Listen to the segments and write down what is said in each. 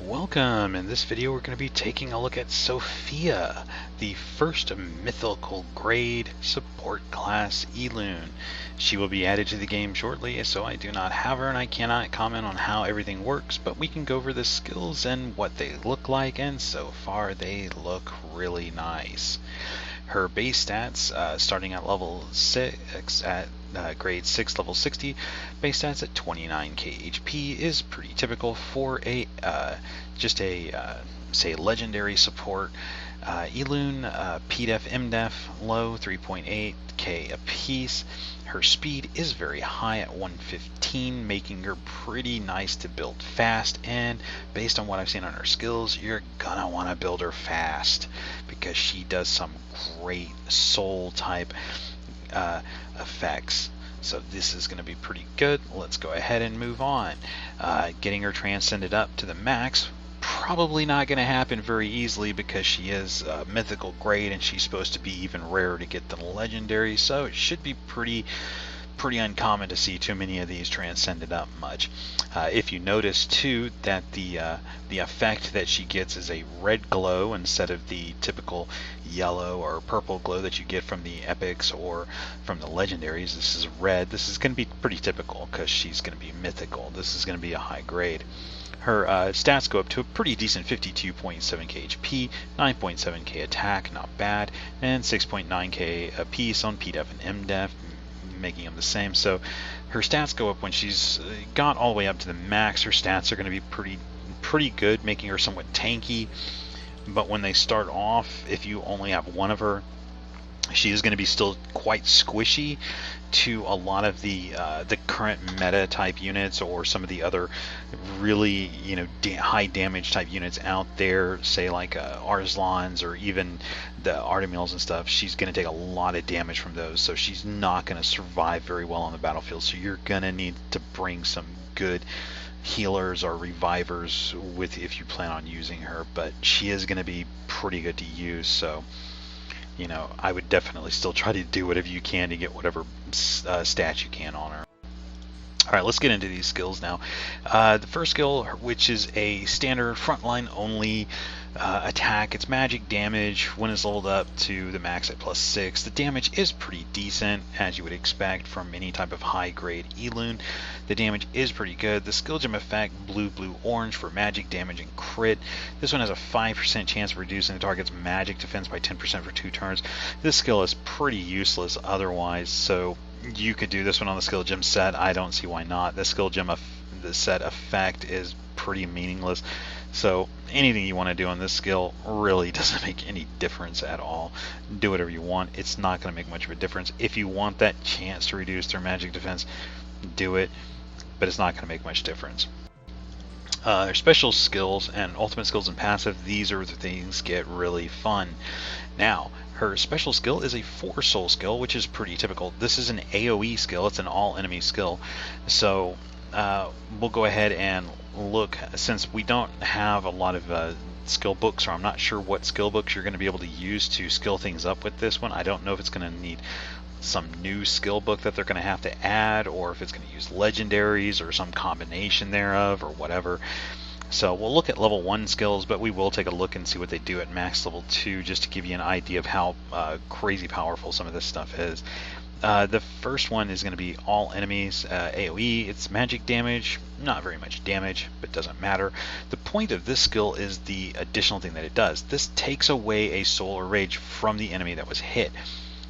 Welcome! In this video we're going to be taking a look at Sophia, the first mythical grade support class Elune. She will be added to the game shortly, so I do not have her and I cannot comment on how everything works, but we can go over the skills and what they look like, and so far they look really nice. Her base stats, starting at level 6 at grade 6, level 60, base stats at 29k HP is pretty typical for a say legendary support. Elune, PDEF, MDEF, low 3.8k apiece. Her speed is very high at 115, making her pretty nice to build fast, and based on what I've seen on her skills, you're gonna want to build her fast because she does some great soul type effects. So this is going to be pretty good. Let's go ahead and move on. Getting her transcended up to the max, probably not going to happen very easily because she is mythical grade and she's supposed to be even rarer to get than legendary, so it should be pretty uncommon to see too many of these transcended up much. If you notice too that the effect that she gets is a red glow instead of the typical yellow or purple glow that you get from the epics or from the legendaries. This is red. This is going to be pretty typical because she's going to be mythical. This is going to be a high grade. Her stats go up to a pretty decent 52.7k HP, 9.7k attack, not bad, and 6.9k apiece on PDEF and MDEF, making them the same. So her stats go up when she's got all the way up to the max. Her stats are going to be pretty good, making her somewhat tanky. But when they start off, if you only have one of her, she is going to be still quite squishy to a lot of the current meta type units or some of the other really high damage type units out there, say like Arslans or even the Artemils and stuff. She's going to take a lot of damage from those, so she's not going to survive very well on the battlefield. So you're going to need to bring some good healers or revivers with if you plan on using her, but she is going to be pretty good to use. So I would definitely still try to do whatever you can to get whatever stats you can on her. Alright, let's get into these skills now. The first skill, which is a standard frontline only attack, it's magic damage when it's leveled up to the max at +6. The damage is pretty decent, as you would expect from any type of high grade Elune. The damage is pretty good. The skill gem effect, blue, blue, orange for magic damage and crit. This one has a 5% chance of reducing the target's magic defense by 10% for 2 turns. This skill is pretty useless otherwise, so you could do this one on the skill gem set. I don't see why not. The skill gem the set effect is pretty meaningless, so anything you want to do on this skill really doesn't make any difference at all. Do whatever you want. It's not going to make much of a difference. If you want that chance to reduce their magic defense, do it, but it's not going to make much difference. Their special skills and ultimate skills and passive, these are the things get really fun. Now, her special skill is a 4 soul skill, which is pretty typical. This is an AoE skill. It's an all enemy skill. So we'll go ahead and look, since we don't have a lot of skill books, or I'm not sure what skill books you're going to be able to use to skill things up with this one. I don't know if it's going to need some new skill book that they're going to have to add, or if it's going to use legendaries or some combination thereof or whatever. So we'll look at level 1 skills, but we will take a look and see what they do at max level 2 just to give you an idea of how crazy powerful some of this stuff is. The first one is going to be all enemies, AoE. It's magic damage, not very much damage, but doesn't matter. The point of this skill is the additional thing that it does. This takes away a soul or rage from the enemy that was hit.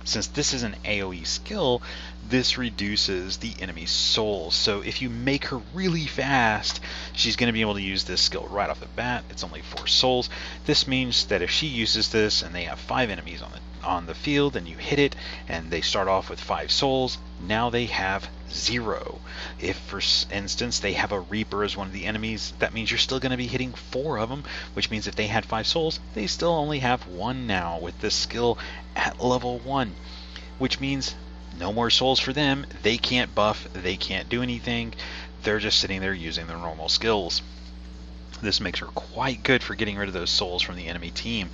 Since this is an AoE skill, this reduces the enemy's souls. So if you make her really fast, she's going to be able to use this skill right off the bat. It's only 4 souls. This means that if she uses this and they have 5 enemies on the field and you hit it and they start off with 5 souls, now they have 0. If for instance they have a Reaper as one of the enemies, that means you're still going to be hitting 4 of them, which means if they had 5 souls, they still only have 1 now with this skill at level 1, which means no more souls for them. They can't buff, they can't do anything. They're just sitting there using their normal skills. This makes her quite good for getting rid of those souls from the enemy team.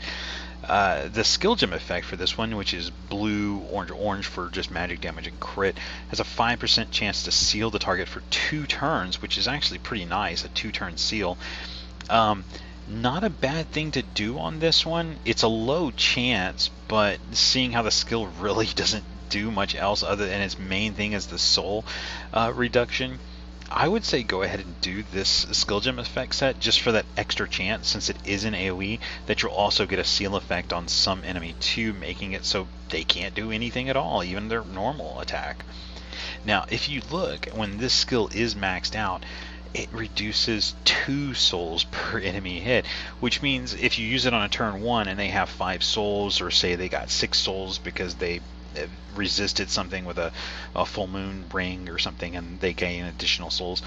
The skill gem effect for this one, which is blue, orange, orange for just magic damage and crit, has a 5% chance to seal the target for 2 turns, which is actually pretty nice, a 2-turn seal. Not a bad thing to do on this one. It's a low chance, but seeing how the skill really doesn't do much else other than its main thing is the soul reduction, I would say go ahead and do this skill gem effect set just for that extra chance, since it is an AoE, that you'll also get a seal effect on some enemy too, making it so they can't do anything at all, even their normal attack. Now, if you look, when this skill is maxed out, it reduces 2 souls per enemy hit, which means if you use it on a turn 1 and they have 5 souls, or say they got 6 souls because they resisted something with a full moon ring or something and they gain additional souls,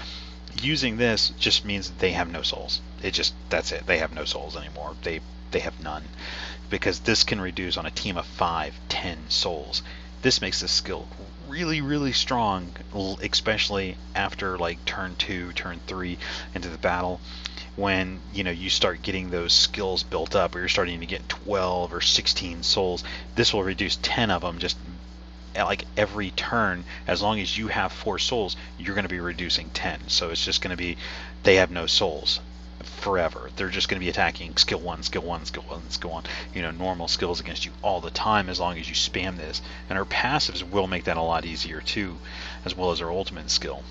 using this just means they have no souls. That's it. They have no souls anymore. They have none, because this can reduce on a team of 5, 10 souls. This makes this skill really, really strong, especially after like turn 2, turn 3 into the battle, when you start getting those skills built up, or you're starting to get 12 or 16 souls. This will reduce 10 of them just like every turn. As long as you have 4 souls, you're going to be reducing 10. So it's just going to be, they have no souls forever. They're just going to be attacking skill 1, skill 1, skill 1, skill 1, normal skills against you all the time, as long as you spam this. And her passives will make that a lot easier too, as well as her ultimate skill.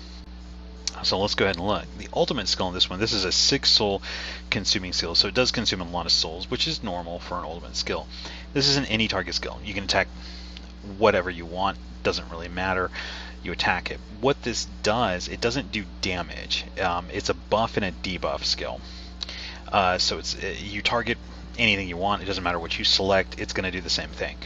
So let's go ahead and look. The ultimate skill in this one, this is a 6 soul consuming skill, so it does consume a lot of souls, which is normal for an ultimate skill. This is an any target skill. You can attack whatever you want, doesn't really matter. You attack it. What this does, it doesn't do damage. It's a buff and a debuff skill. So you target anything you want. It doesn't matter what you select. It's going to do the same thing.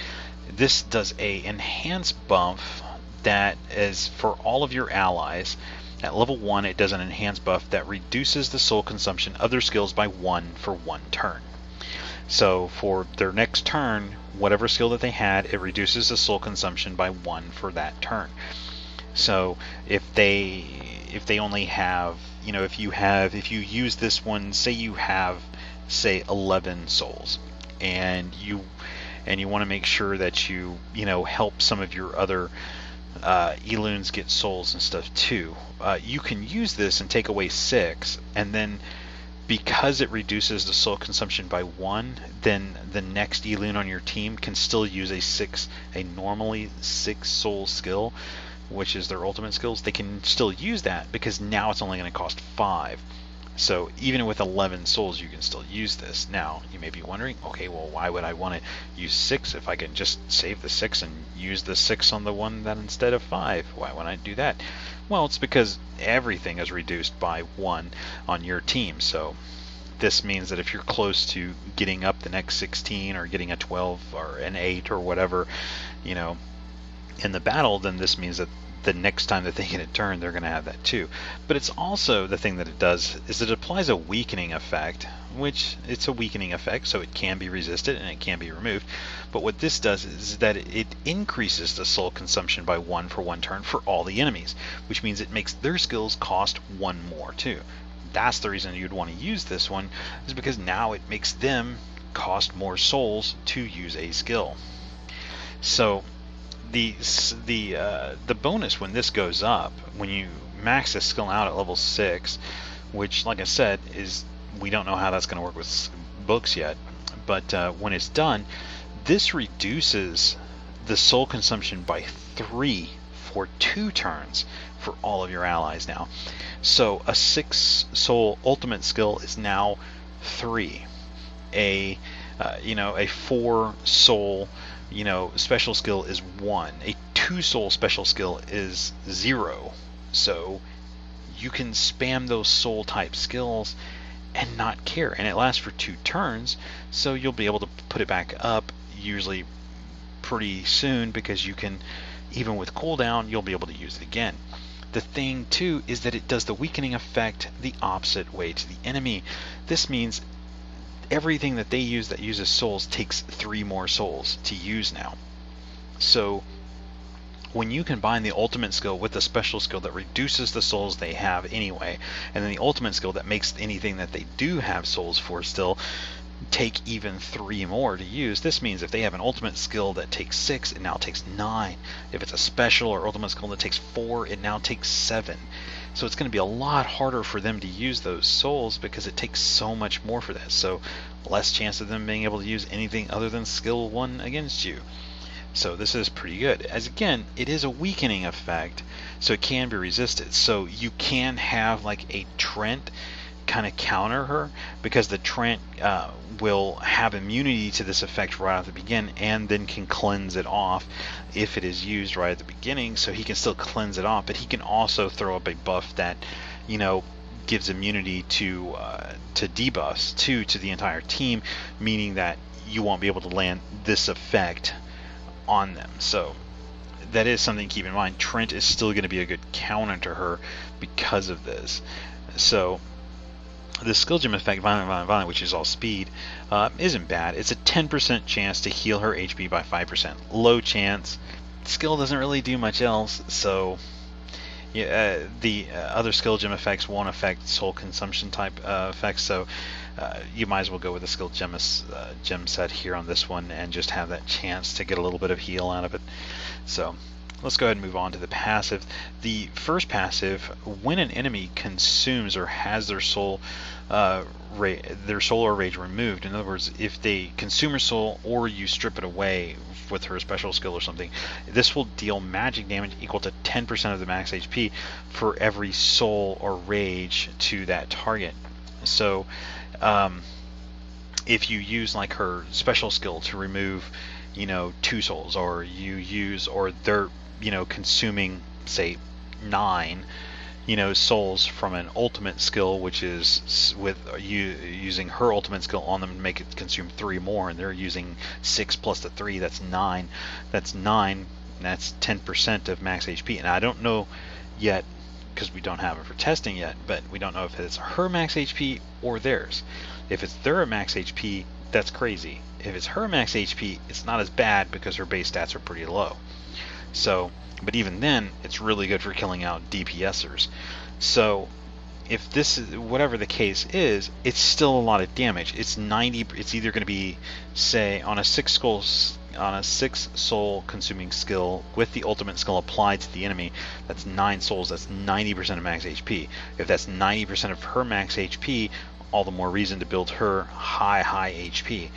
This does a enhanced buff that is for all of your allies. At level 1, it does an enhanced buff that reduces the soul consumption of their skills by 1 for 1 turn. So for their next turn, whatever skill that they had, it reduces the soul consumption by 1 for that turn. So if they only have, if you use this one, say you have 11 souls, and you want to make sure that you help some of your other Elunes get souls and stuff too, you can use this and take away 6, and then because it reduces the soul consumption by 1, then the next Elune on your team can still use a normally 6 soul skill, which is their ultimate skills. They can still use that because now it's only going to cost 5. So even with 11 souls, you can still use this. Now, you may be wondering, okay, well, why would I want to use 6 if I can just save the 6 and use the 6 on the one that instead of 5? Why would I do that? Well, it's because everything is reduced by 1 on your team. So this means that if you're close to getting up the next 16 or getting a 12 or an 8 or whatever, in the battle, then this means that the next time that they get a turn, they're going to have that too. But it's also, the thing that it does is it applies a weakening effect, which it's a weakening effect, so it can be resisted and it can be removed. But what this does is that it increases the soul consumption by 1 for 1 turn for all the enemies, which means it makes their skills cost 1 more too. That's the reason you'd want to use this one, is because now it makes them cost more souls to use a skill. So the bonus when this goes up, when you max this skill out at level 6, which, like I said, is, we don't know how that's going to work with books yet, but when it's done, this reduces the soul consumption by 3 for 2 turns for all of your allies now. So a 6 soul ultimate skill is now 3. A 4 soul special skill is 1. A 2 soul special skill is 0. So you can spam those soul type skills and not care, and it lasts for 2 turns, so you'll be able to put it back up usually pretty soon, because you can, even with cooldown, you'll be able to use it again. The thing too is that it does the weakening effect the opposite way to the enemy. This means everything that they use that uses souls takes 3 more souls to use now. So when you combine the ultimate skill with the special skill that reduces the souls they have anyway, and then the ultimate skill that makes anything that they do have souls for still take even 3 more to use. This means if they have an ultimate skill that takes 6, it now takes 9. If it's a special or ultimate skill that takes 4, it now takes 7. So it's going to be a lot harder for them to use those souls because it takes so much more for that. So less chance of them being able to use anything other than skill 1 against you. So this is pretty good. As again, it is a weakening effect, so it can be resisted. So you can have like a Trent kind of counter her, because the Trent will have immunity to this effect right at the beginning, and then can cleanse it off if it is used right at the beginning. So he can still cleanse it off, but he can also throw up a buff that, you know, gives immunity to debuffs to the entire team, meaning that you won't be able to land this effect on them. So that is something to keep in mind. Trent is still going to be a good counter to her because of this. So the skill gem effect, Violent, which is all speed, isn't bad. It's a 10% chance to heal her HP by 5%. Low chance. Skill doesn't really do much else, so yeah, the other skill gem effects won't affect soul consumption type effects, so you might as well go with the skill gem set here on this one and just have that chance to get a little bit of heal out of it. So let's go ahead and move on to the passive. The first passive, when an enemy consumes or has their soul or rage removed, in other words, if they consume her soul or you strip it away with her special skill or something, this will deal magic damage equal to 10% of the max HP for every soul or rage to that target. So if you use like her special skill to remove, you know, 2 souls, or you use, or they're, you know, consuming, say, 9, you know, souls from an ultimate skill, which is with you using her ultimate skill on them to make it consume 3 more, and they're using 6 plus the 3, that's 9. That's 9, and that's 10% of max HP. And I don't know yet, because we don't have it for testing yet, but we don't know if it's her max HP or theirs. If it's their max HP, that's crazy. If it's her max HP, it's not as bad because her base stats are pretty low. So, but even then, it's really good for killing out DPSers. So, if this is whatever the case is, it's still a lot of damage. It's 90. It's either going to be, say, on a 6 soul consuming skill with the ultimate skill applied to the enemy. That's 9 souls. That's 90% of max HP. If that's 90% of her max HP, all the more reason to build her high HP,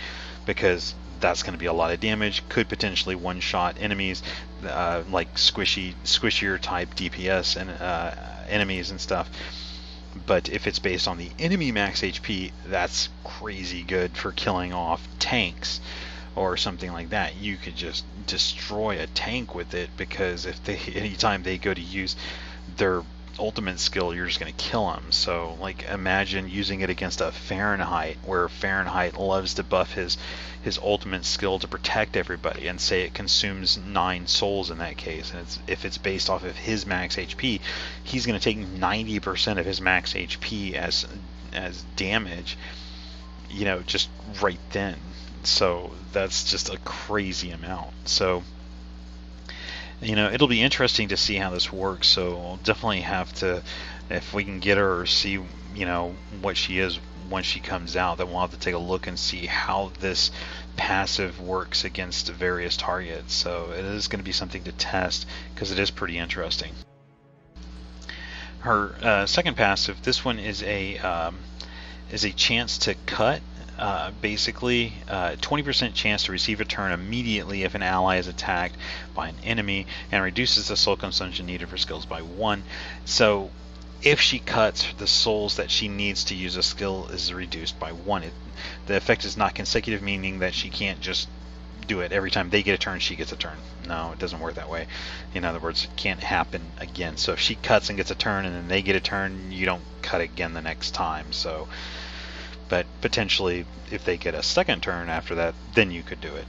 because that's going to be a lot of damage. Could potentially one-shot enemies, like squishier type DPS and enemies and stuff. But if it's based on the enemy max HP, that's crazy good for killing off tanks or something like that. You could just destroy a tank with it, because if they, anytime they go to use their ultimate skill, you're just going to kill them. So like, imagine using it against a Fahrenheit, where Fahrenheit loves to buff his ultimate skill to protect everybody, and say it consumes 9 souls in that case, and if it's based off of his max HP, he's going to take 90% of his max HP as damage, you know, just right then. So that's just a crazy amount. So, you know, it'll be interesting to see how this works. So we'll definitely have to, if we can get her or see, you know, what she is when she comes out, then we'll have to take a look and see how this passive works against various targets. So it is going to be something to test, because it is pretty interesting. Her second passive, this one is a chance to cut. Basically, 20% chance to receive a turn immediately if an ally is attacked by an enemy, and reduces the soul consumption needed for skills by 1. So if she cuts, the souls that she needs to use a skill is reduced by 1. The effect is not consecutive, meaning that she can't just do it every time they get a turn, she gets a turn. No, it doesn't work that way. In other words, it can't happen again. So if she cuts and gets a turn, and then they get a turn, you don't cut again the next time. So, but potentially, if they get a second turn after that, then you could do it.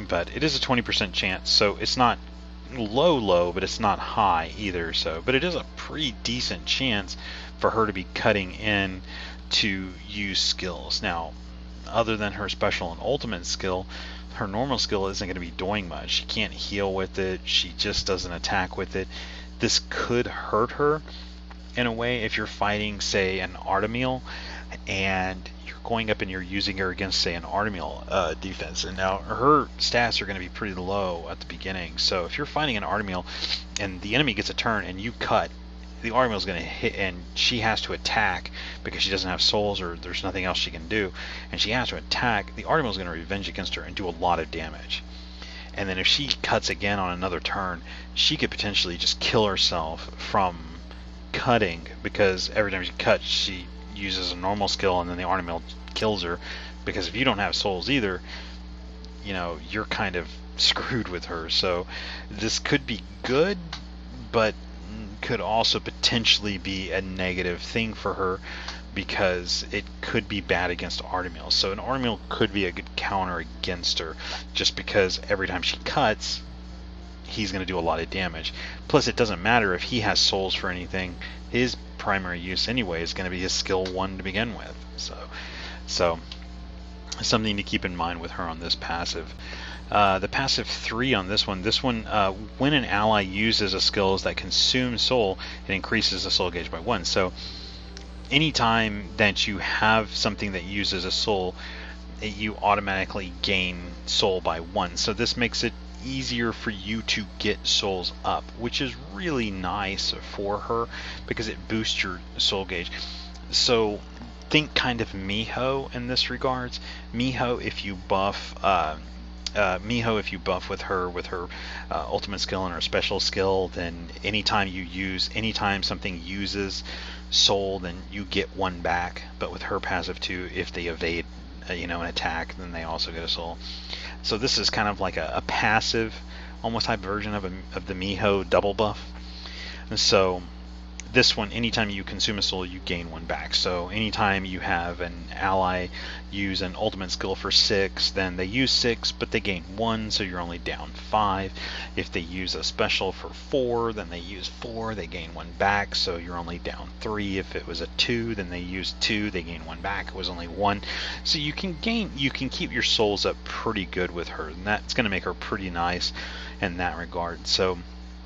But it is a 20% chance, so it's not low, but it's not high either. So, but it is a pretty decent chance for her to be cutting in to use skills. Now, other than her special and ultimate skill, her normal skill isn't going to be doing much. She can't heal with it. She just doesn't attack with it. This could hurt her in a way if you're fighting, say, an Artemil, and you're going up and you're using her against, say, an Artemis defense, and now her stats are going to be pretty low at the beginning. So if you're fighting an Artemis and the enemy gets a turn and you cut, the Artemis is going to hit, and she has to attack because she doesn't have souls or there's nothing else she can do, and she has to attack. The Artemis is going to revenge against her and do a lot of damage. And then if she cuts again on another turn, she could potentially just kill herself from cutting, because every time she cuts, she uses a normal skill and then the Artemis kills her, because if you don't have souls either, you know, you're kind of screwed with her. So this could be good, but could also potentially be a negative thing for her, because it could be bad against Artemis. So an Artemis could be a good counter against her, just because every time she cuts, he's going to do a lot of damage. Plus, it doesn't matter if he has souls for anything. His primary use anyway is going to be his skill 1 to begin with. So something to keep in mind with her on this passive. The passive 3 on this one, when an ally uses a skill that consumes soul, it increases the soul gauge by 1. So anytime that you have something that uses a soul, you automatically gain soul by 1. So this makes it easier for you to get souls up, which is really nice for her because it boosts your soul gauge. So think kind of Miho in this regards. Miho, if you buff with her ultimate skill and her special skill, then anytime something uses soul, then you get 1 back. But with her passive 2, if they evade an attack, then they also get a soul. So this is kind of like a passive almost type version of the Miho double buff. And so this one, anytime you consume a soul, you gain 1 back. So anytime you have an ally use an ultimate skill for 6, then they use 6, but they gain 1, so you're only down 5. If they use a special for 4, then they use 4, they gain 1 back, so you're only down 3. If it was a 2, then they use 2, they gain 1 back. It was only 1. So you can keep your souls up pretty good with her, and that's going to make her pretty nice in that regard. So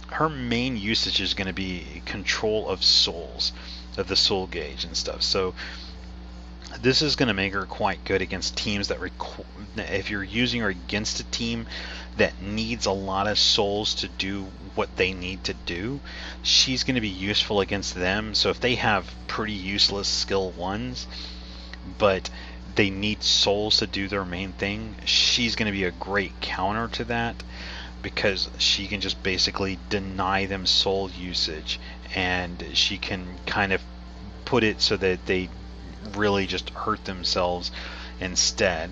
her main usage is going to be control of souls, of the soul gauge and stuff. So this is going to make her quite good against teams that if you're using her against a team that needs a lot of souls to do what they need to do, she's going to be useful against them. So if they have pretty useless skill 1s, but they need souls to do their main thing, she's going to be a great counter to that, because she can just basically deny them soul usage, and she can kind of put it so that they really just hurt themselves instead,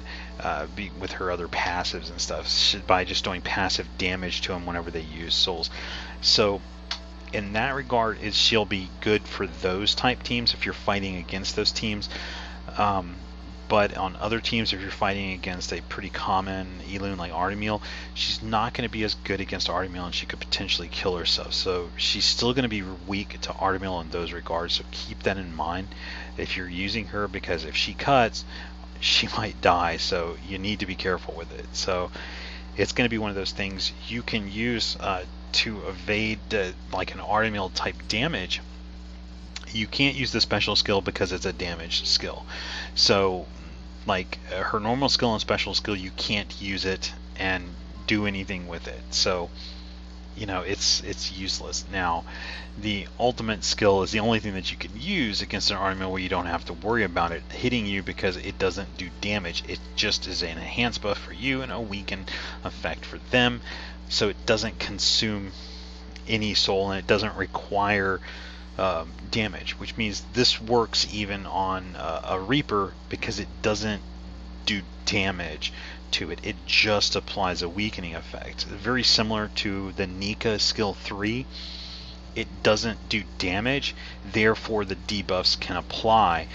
with her other passives and stuff, by just doing passive damage to them whenever they use souls. So in that regard, she'll be good for those type teams if you're fighting against those teams. But on other teams, if you're fighting against a pretty common Elune like Artemis, she's not going to be as good against Artemis, and she could potentially kill herself. So she's still going to be weak to Artemis in those regards. So keep that in mind if you're using her, because if she cuts, she might die. So you need to be careful with it. So it's going to be one of those things you can use to evade like an Artemis type damage. You can't use the special skill because it's a damage skill. So like her normal skill and special skill, you can't use it and do anything with it. So it's useless. Now the ultimate skill is the only thing that you can use against an Artemis where you don't have to worry about it hitting you, because it doesn't do damage. It just is an enhanced buff for you and a weaken effect for them. So it doesn't consume any soul, and it doesn't require damage, which means this works even on a Reaper, because it doesn't do damage to it. It just applies a weakening effect. Very similar to the Nika skill 3. It doesn't do damage, therefore the debuffs can apply,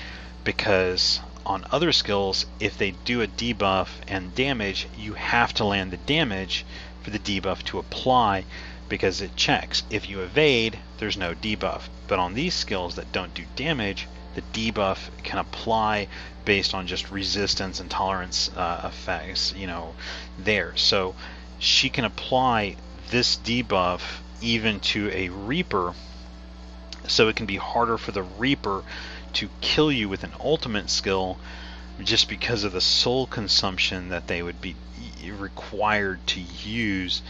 because on other skills, if they do a debuff and damage, you have to land the damage for the debuff to apply, because it checks. If you evade, there's no debuff. But on these skills that don't do damage, the debuff can apply based on just resistance and tolerance effects, there. So she can apply this debuff even to a Reaper, so it can be harder for the Reaper to kill you with an ultimate skill, just because of the soul consumption that they would be required to use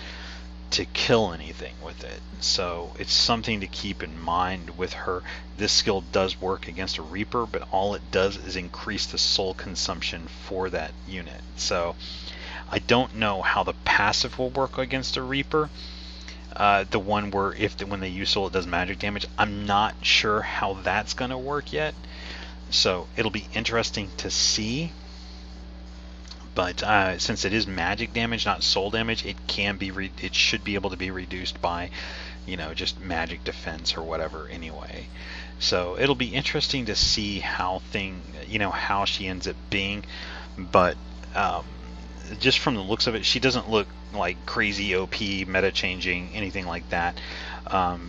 to kill anything with it. So it's something to keep in mind with her. This skill does work against a Reaper, but all it does is increase the soul consumption for that unit. So I don't know how the passive will work against a Reaper. The one where when they use soul it does magic damage. I'm not sure how that's going to work yet. So it'll be interesting to see. But since it is magic damage, not soul damage, it can be it should be able to be reduced by, just magic defense or whatever anyway. So it'll be interesting to see how how she ends up being. But just from the looks of it, she doesn't look like crazy OP, meta changing, anything like that,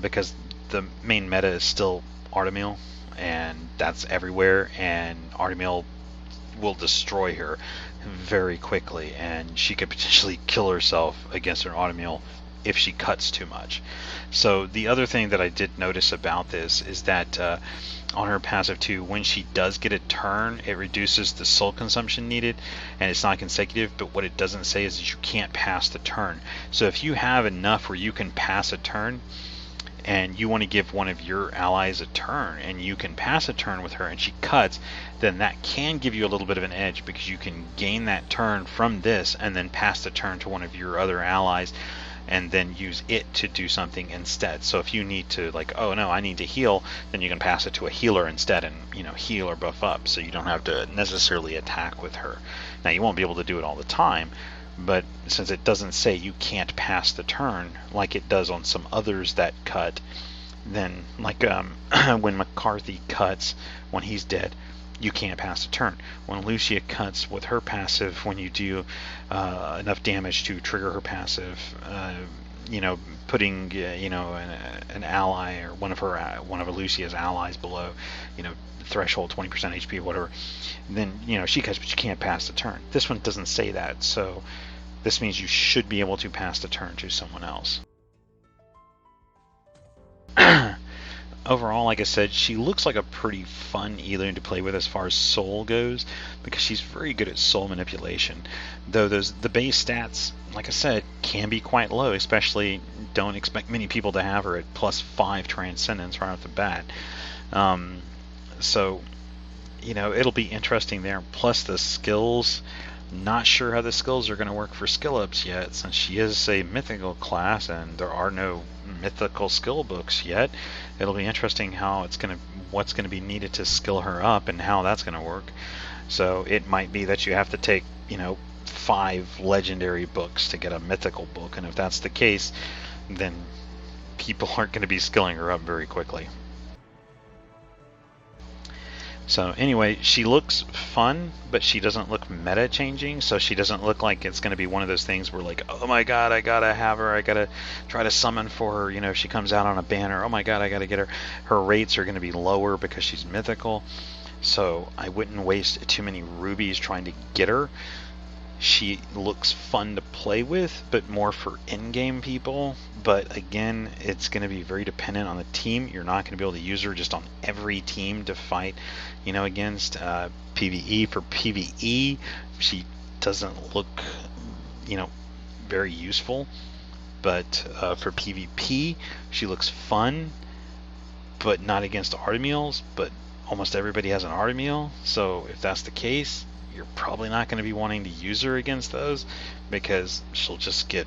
because the main meta is still Artemis, and that's everywhere, and Artemis will destroy her very quickly, and she could potentially kill herself against an Artemis if she cuts too much. So the other thing that I did notice about this is that on her passive 2, when she does get a turn, it reduces the soul consumption needed, and it's not consecutive, but what it doesn't say is that you can't pass the turn. So if you have enough where you can pass a turn, and you want to give one of your allies a turn, and you can pass a turn with her and she cuts, then that can give you a little bit of an edge, because you can gain that turn from this and then pass the turn to one of your other allies and then use it to do something instead. So if you need to, like, oh no, I need to heal, then you can pass it to a healer instead and heal or buff up, so you don't have to necessarily attack with her. Now you won't be able to do it all the time, but since it doesn't say you can't pass the turn like it does on some others that cut, then like when McCarthy cuts when he's dead, you can't pass the turn. When Lucia cuts with her passive, when you do enough damage to trigger her passive, putting an ally or one of Lucia's allies below threshold 20% HP or whatever, then she cuts, but you can't pass the turn. This one doesn't say that, so this means you should be able to pass the turn to someone else. Overall, like I said, she looks like a pretty fun Elune to play with as far as soul goes, because she's very good at soul manipulation. Though the base stats, like I said, can be quite low, especially don't expect many people to have her at +5 Transcendence right off the bat. So, it'll be interesting there. Plus the skills, not sure how the skills are going to work for skill ups yet, since she is a mythical class and there are no mythical skill books yet. It'll be interesting what's going to be needed to skill her up and how that's going to work. So it might be that you have to take 5 legendary books to get a mythical book, and if that's the case, then people aren't going to be skilling her up very quickly. So anyway, she looks fun, but she doesn't look meta changing, so she doesn't look like it's going to be one of those things where, like, oh my god, I gotta have her, I gotta try to summon for her, if she comes out on a banner, oh my god, I gotta get her. Her rates are going to be lower because she's mythical, so I wouldn't waste too many rubies trying to get her. She looks fun to play with, but more for in-game people. But again, it's going to be very dependent on the team. You're not going to be able to use her just on every team to fight, against PvE. For PvE, she doesn't look, very useful. But for PvP, she looks fun, but not against Artemis. But almost everybody has an Artemis, so if that's the case, you're probably not going to be wanting to use her against those, because she'll just get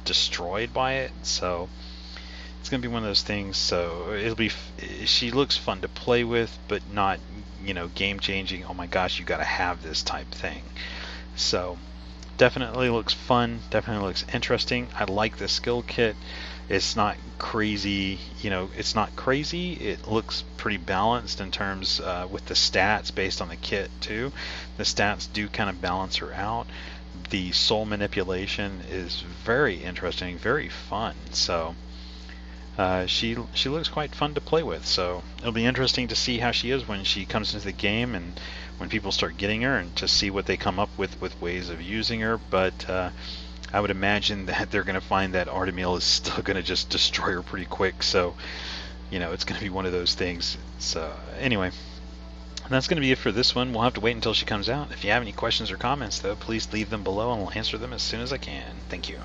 destroyed by it. So it's going to be one of those things. So she looks fun to play with, but not game changing, oh my gosh, you got to have this type thing. So definitely looks fun, definitely looks interesting. I like the skill kit. It's not crazy, it's not crazy. It looks pretty balanced in terms with the stats based on the kit too. The stats do kind of balance her out. The soul manipulation is very interesting, very fun. So she looks quite fun to play with. So it'll be interesting to see how she is when she comes into the game and when people start getting her, and to see what they come up with ways of using her. But I would imagine that they're going to find that Artemis is still going to just destroy her pretty quick. So, it's going to be one of those things. So, anyway, And that's going to be it for this one. We'll have to wait until she comes out. If you have any questions or comments, though, please leave them below and I'll answer them as soon as I can. Thank you.